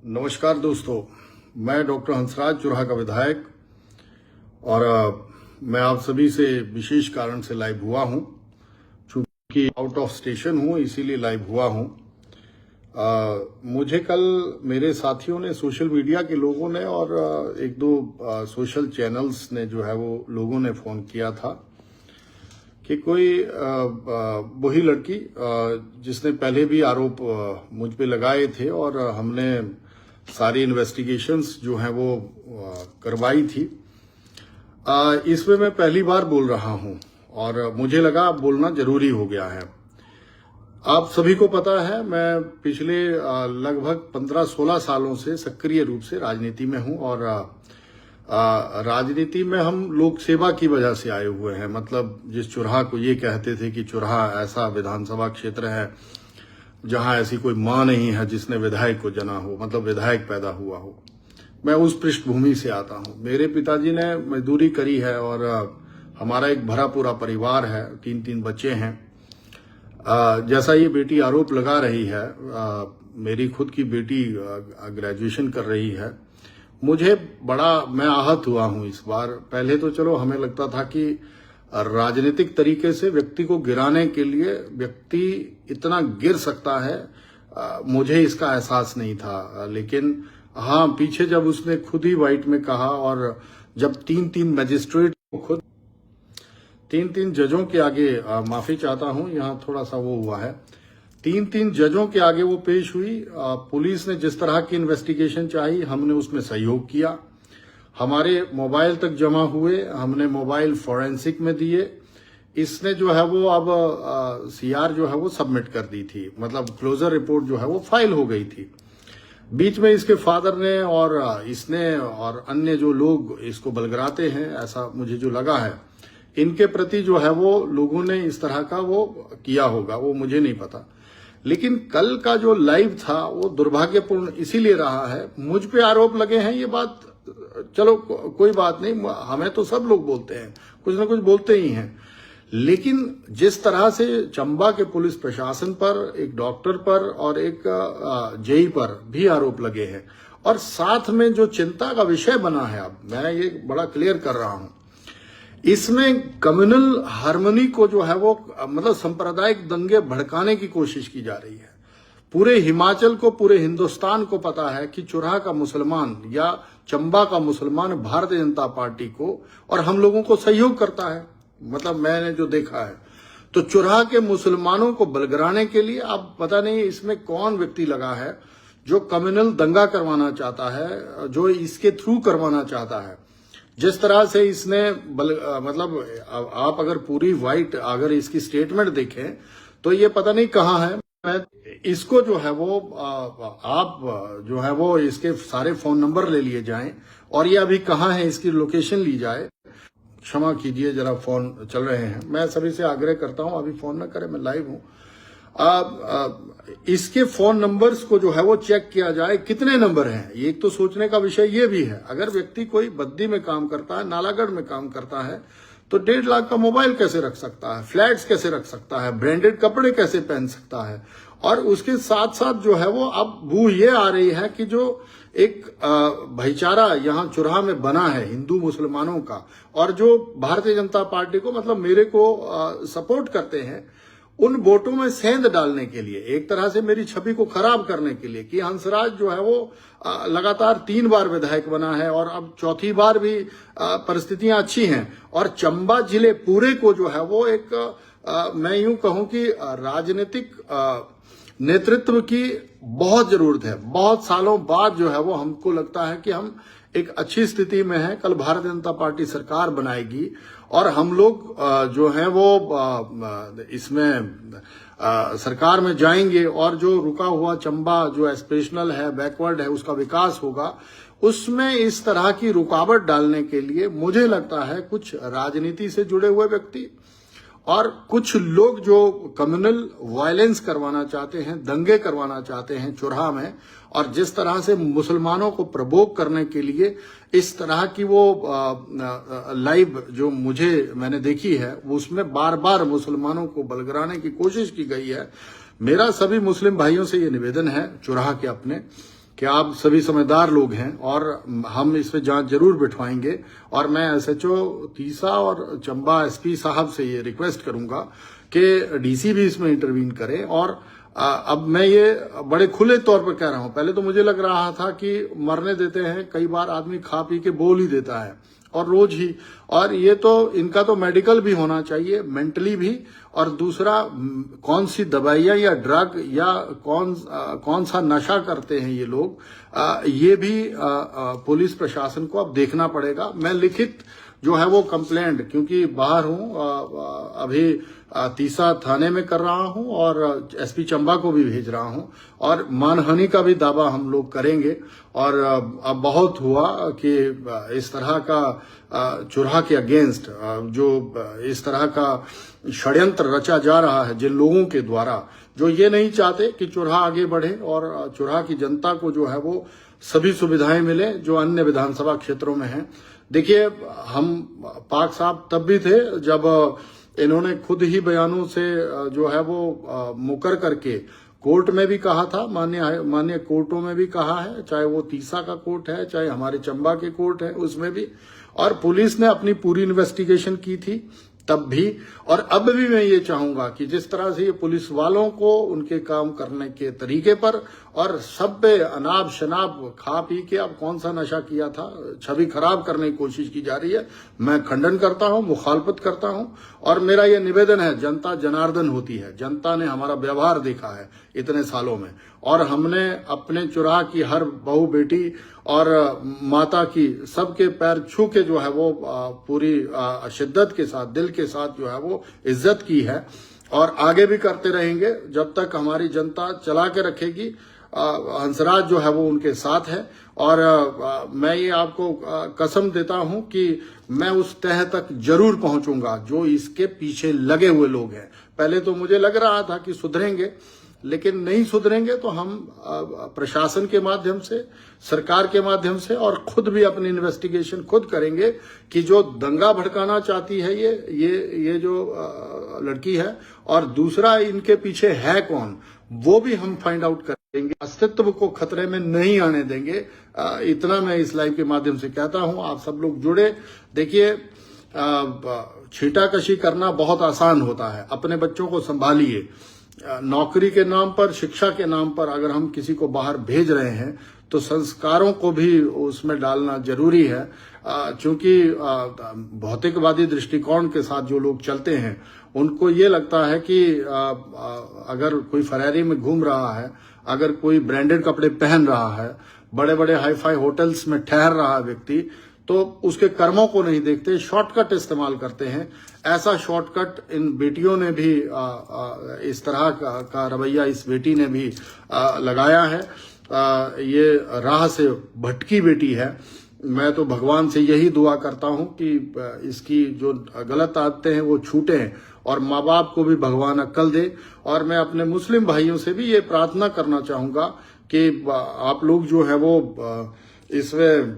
नमस्कार दोस्तों, मैं डॉक्टर हंसराज चुराहा का विधायक और मैं आप सभी से विशेष कारण से लाइव हुआ हूं। चूंकि आउट ऑफ स्टेशन हूं इसीलिए लाइव हुआ हूं। मुझे कल मेरे साथियों ने, सोशल मीडिया के लोगों ने और एक दो सोशल चैनल्स ने जो है वो लोगों ने फोन किया था कि कोई वही लड़की जिसने पहले भी आरोप मुझ पे लगाए थे और हमने सारी इन्वेस्टिगेशंस जो हैं वो करवाई थी। इसमें मैं पहली बार बोल रहा हूं और मुझे लगा अब बोलना जरूरी हो गया है। आप सभी को पता है मैं पिछले लगभग 15-16 सालों से सक्रिय रूप से राजनीति में हूं और राजनीति में हम लोक सेवा की वजह से आए हुए हैं। मतलब जिस चुराहा को ये कहते थे कि चुराहा ऐसा विधानसभा क्षेत्र है जहां ऐसी कोई मां नहीं है जिसने विधायक को जना हो, मतलब विधायक पैदा हुआ हो। मैं उस पृष्ठभूमि से आता हूं। मेरे पिताजी ने मजदूरी करी है और हमारा एक भरा पूरा परिवार है, 3 बच्चे हैं। जैसा ये बेटी आरोप लगा रही है, मेरी खुद की बेटी ग्रेजुएशन कर रही है। मुझे मैं आहत हुआ हूं इस बार। पहले तो चलो हमें लगता था कि राजनीतिक तरीके से व्यक्ति को गिराने के लिए व्यक्ति इतना गिर सकता है, मुझे इसका एहसास नहीं था। लेकिन हाँ, पीछे जब उसने खुद ही वाइट में कहा और जब 3 मजिस्ट्रेट को खुद 3 जजों के आगे, माफी चाहता हूं यहां थोड़ा सा वो हुआ है, 3 जजों के आगे वो पेश हुई। पुलिस ने जिस तरह की इन्वेस्टिगेशन चाही हमने उसमें सहयोग किया। हमारे मोबाइल तक जमा हुए, हमने मोबाइल फॉरेंसिक में दिए। इसने जो है वो अब सीआर जो है वो सबमिट कर दी थी, मतलब क्लोजर रिपोर्ट जो है वो फाइल हो गई थी। बीच में इसके फादर ने और इसने और अन्य जो लोग इसको बलगराते हैं, ऐसा मुझे जो लगा है, इनके प्रति जो है वो लोगों ने इस तरह का वो किया होगा, वो मुझे नहीं पता। लेकिन कल का जो लाइव था वो दुर्भाग्यपूर्ण इसीलिए रहा है। मुझ पे आरोप लगे हैं, ये बात चलो कोई बात नहीं, हमें तो सब लोग बोलते हैं, कुछ ना कुछ बोलते ही हैं। लेकिन जिस तरह से चंबा के पुलिस प्रशासन पर, एक डॉक्टर पर और एक जेई पर भी आरोप लगे हैं और साथ में जो चिंता का विषय बना है, अब मैं ये बड़ा क्लियर कर रहा हूं, इसमें कम्युनल हार्मनी को जो है वो मतलब सांप्रदायिक दंगे भड़काने की कोशिश की जा रही है। पूरे हिमाचल को, पूरे हिंदुस्तान को पता है कि चुराहा का मुसलमान या चंबा का मुसलमान भारतीय जनता पार्टी को और हम लोगों को सहयोग करता है। मतलब मैंने जो देखा है, तो चुराहा के मुसलमानों को बलगराने के लिए अब पता नहीं इसमें कौन व्यक्ति लगा है जो कम्युनल दंगा करवाना चाहता है, जो इसके थ्रू करवाना चाहता है। जिस तरह से इसने मतलब आप अगर पूरी वाइट अगर इसकी स्टेटमेंट देखें तो ये पता नहीं कहां है। मैं इसको जो है वो आप जो है वो इसके सारे फोन नंबर ले लिए जाएं और ये अभी कहां है इसकी लोकेशन ली जाए। क्षमा कीजिए, जरा फोन चल रहे हैं, मैं सभी से आग्रह करता हूं अभी फोन न करें, मैं लाइव हूं। इसके फोन नंबर्स को जो है वो चेक किया जाए, कितने नंबर हैं। एक तो सोचने का विषय ये भी है, अगर व्यक्ति कोई बद्दी में काम करता है, नालागढ़ में काम करता है, तो 1.5 लाख का मोबाइल कैसे रख सकता है, फ्लैट्स कैसे रख सकता है, ब्रांडेड कपड़े कैसे पहन सकता है। और उसके साथ साथ जो है वो अब बू ये आ रही है कि जो एक भाईचारा यहाँ चुराहा में बना है हिंदू मुसलमानों का, और जो भारतीय जनता पार्टी को, मतलब मेरे को सपोर्ट करते हैं, उन वोटों में सेंध डालने के लिए, एक तरह से मेरी छवि को खराब करने के लिए कि हंसराज जो है वो लगातार 3 बार विधायक बना है और अब चौथी बार भी परिस्थितियां अच्छी हैं। और चंबा जिले पूरे को जो है वो एक मैं यूं कहूं कि राजनीतिक नेतृत्व की बहुत जरूरत है। बहुत सालों बाद जो है वो हमको लगता है कि हम एक अच्छी स्थिति में हैं। कल भारतीय जनता पार्टी सरकार बनाएगी और हम लोग जो हैं वो इसमें सरकार में जाएंगे और जो रुका हुआ चंबा जो एस्पिरेशनल है, बैकवर्ड है, उसका विकास होगा। उसमें इस तरह की रुकावट डालने के लिए मुझे लगता है कुछ राजनीति से जुड़े हुए व्यक्ति और कुछ लोग जो कम्युनल वायलेंस करवाना चाहते हैं, दंगे करवाना चाहते हैं चुराहा में, और जिस तरह से मुसलमानों को प्रवोक करने के लिए इस तरह की वो लाइव जो मैंने देखी है, उसमें बार बार मुसलमानों को बलगराने की कोशिश की गई है। मेरा सभी मुस्लिम भाइयों से ये निवेदन है, चुराहा के अपने, कि आप सभी समझदार लोग हैं और हम इस पे जांच जरूर बिठवाएंगे। और मैं एसएचओ तीसा और चंबा एसपी साहब से ये रिक्वेस्ट करूंगा कि डीसी भी इसमें इंटरवीन करें। और अब मैं ये बड़े खुले तौर पर कह रहा हूं, पहले तो मुझे लग रहा था कि मरने देते हैं, कई बार आदमी खा पी के बोल ही देता है और रोज ही, और ये तो इनका तो मेडिकल भी होना चाहिए, मेंटली भी। और दूसरा, कौन सी दवाइयां या ड्रग या कौन सा नशा करते हैं ये लोग, ये भी पुलिस प्रशासन को अब देखना पड़ेगा। मैं लिखित जो है वो कंप्लेंट, क्योंकि बाहर हूं अभी, तीसा थाने में कर रहा हूं और एसपी चंबा को भी भेज रहा हूं, और मानहानि का भी दावा हम लोग करेंगे। और अब बहुत हुआ कि इस तरह का चुराहा के अगेंस्ट जो इस तरह का षड्यंत्र रचा जा रहा है जिन लोगों के द्वारा, जो ये नहीं चाहते कि चुराहा आगे बढ़े और चुराहा की जनता को जो है वो सभी सुविधाएं मिले जो अन्य विधानसभा क्षेत्रों में हैं। देखिए, हम पाक साहब तब भी थे जब इन्होंने खुद ही बयानों से जो है वो मुकर करके कोर्ट में भी कहा था, मान्य कोर्टों में भी कहा है, चाहे वो तीसा का कोर्ट है, चाहे हमारे चंबा के कोर्ट है, उसमें भी। और पुलिस ने अपनी पूरी इन्वेस्टिगेशन की थी तब भी। और अब भी मैं ये चाहूंगा कि जिस तरह से ये पुलिस वालों को उनके काम करने के तरीके पर और सब पे अनाप शनाप खा पी के अब कौन सा नशा किया था, छवि खराब करने की कोशिश की जा रही है, मैं खंडन करता हूं, मुखालफत करता हूं। और मेरा ये निवेदन है, जनता जनार्दन होती है, जनता ने हमारा व्यवहार देखा है इतने सालों में, और हमने अपने चुराहा की हर बहू बेटी और माता की सबके पैर छू के जो है वो पूरी शिद्दत के साथ, दिल के साथ जो है वो इज्जत की है, और आगे भी करते रहेंगे जब तक हमारी जनता चला के रखेगी। हंसराज जो है वो उनके साथ है। और मैं ये आपको कसम देता हूं कि मैं उस तह तक जरूर पहुंचूंगा जो इसके पीछे लगे हुए लोग हैं। पहले तो मुझे लग रहा था कि सुधरेंगे, लेकिन नहीं सुधरेंगे तो हम प्रशासन के माध्यम से, सरकार के माध्यम से, और खुद भी अपनी इन्वेस्टिगेशन खुद करेंगे कि जो दंगा भड़काना चाहती है ये जो लड़की है, और दूसरा इनके पीछे है कौन, वो भी हम फाइंड आउट करेंगे। अस्तित्व को खतरे में नहीं आने देंगे। इतना मैं इस लाइव के माध्यम से कहता हूं। आप सब लोग जुड़े। देखिए, छींटाकशी करना बहुत आसान होता है, अपने बच्चों को संभालिए। नौकरी के नाम पर, शिक्षा के नाम पर अगर हम किसी को बाहर भेज रहे हैं तो संस्कारों को भी उसमें डालना जरूरी है, क्योंकि भौतिकवादी दृष्टिकोण के साथ जो लोग चलते हैं उनको ये लगता है कि अगर कोई फरारी में घूम रहा है, अगर कोई ब्रांडेड कपड़े पहन रहा है, बड़े बड़े हाईफाई होटल्स में ठहर रहा है व्यक्ति, तो उसके कर्मों को नहीं देखते, शॉर्टकट इस्तेमाल करते हैं। ऐसा शॉर्टकट इन बेटियों ने भी इस तरह का रवैया इस बेटी ने भी लगाया है। ये राह से भटकी बेटी है। मैं तो भगवान से यही दुआ करता हूं कि इसकी जो गलत आदतें हैं वो छूटें, और माँ बाप को भी भगवान अक्ल दे। और मैं अपने मुस्लिम भाइयों से भी ये प्रार्थना करना चाहूंगा कि आप लोग जो है वो इसमें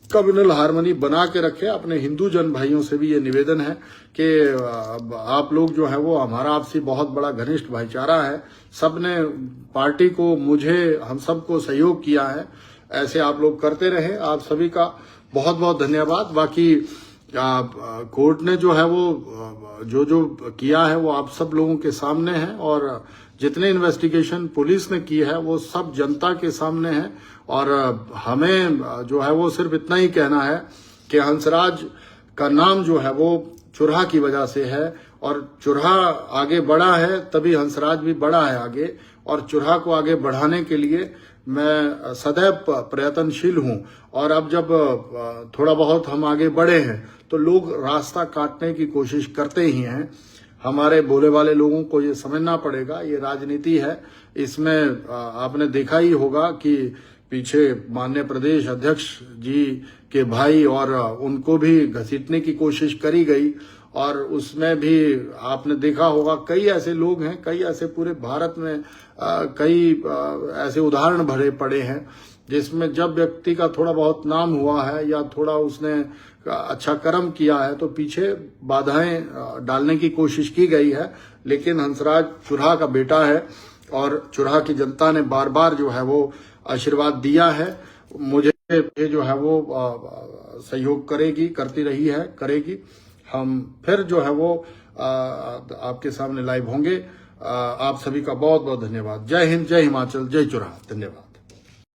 कम्युनल हार्मनी बना के रखे। अपने हिंदू जन भाइयों से भी ये निवेदन है कि आप लोग जो है वो, हमारा आपसी बहुत बड़ा घनिष्ठ भाईचारा है, सबने पार्टी को, मुझे, हम सबको सहयोग किया है, ऐसे आप लोग करते रहे। आप सभी का बहुत बहुत धन्यवाद। बाकी कोर्ट ने जो है वो जो किया है वो आप सब लोगों के सामने है, और जितने इन्वेस्टिगेशन पुलिस ने की है वो सब जनता के सामने है। और हमें जो है वो सिर्फ इतना ही कहना है कि हंसराज का नाम जो है वो चुराहा की वजह से है, और चुराहा आगे बढ़ा है तभी हंसराज भी बढ़ा है आगे, और चुराहा को आगे बढ़ाने के लिए मैं सदैव प्रयत्नशील हूं। और अब जब थोड़ा बहुत हम आगे बढ़े हैं तो लोग रास्ता काटने की कोशिश करते ही हैं। हमारे भोले वाले लोगों को ये समझना पड़ेगा, ये राजनीति है। इसमें आपने देखा ही होगा कि पीछे माननीय प्रदेश अध्यक्ष जी के भाई, और उनको भी घसीटने की कोशिश करी गई, और उसमें भी आपने देखा होगा कई ऐसे लोग हैं, कई ऐसे पूरे भारत में कई ऐसे उदाहरण भरे पड़े हैं जिसमें जब व्यक्ति का थोड़ा बहुत नाम हुआ है या थोड़ा उसने अच्छा कर्म किया है तो पीछे बाधाएं डालने की कोशिश की गई है। लेकिन हंसराज चुराहा का बेटा है, और चुराह की जनता ने बार बार जो है वो आशीर्वाद दिया है। मुझे जो है वो सहयोग करती रही है, करेगी। हम फिर जो है वो आपके सामने लाइव होंगे। आप सभी का बहुत बहुत धन्यवाद। जय हिंद, जय हिमाचल, जय चुराह। धन्यवाद।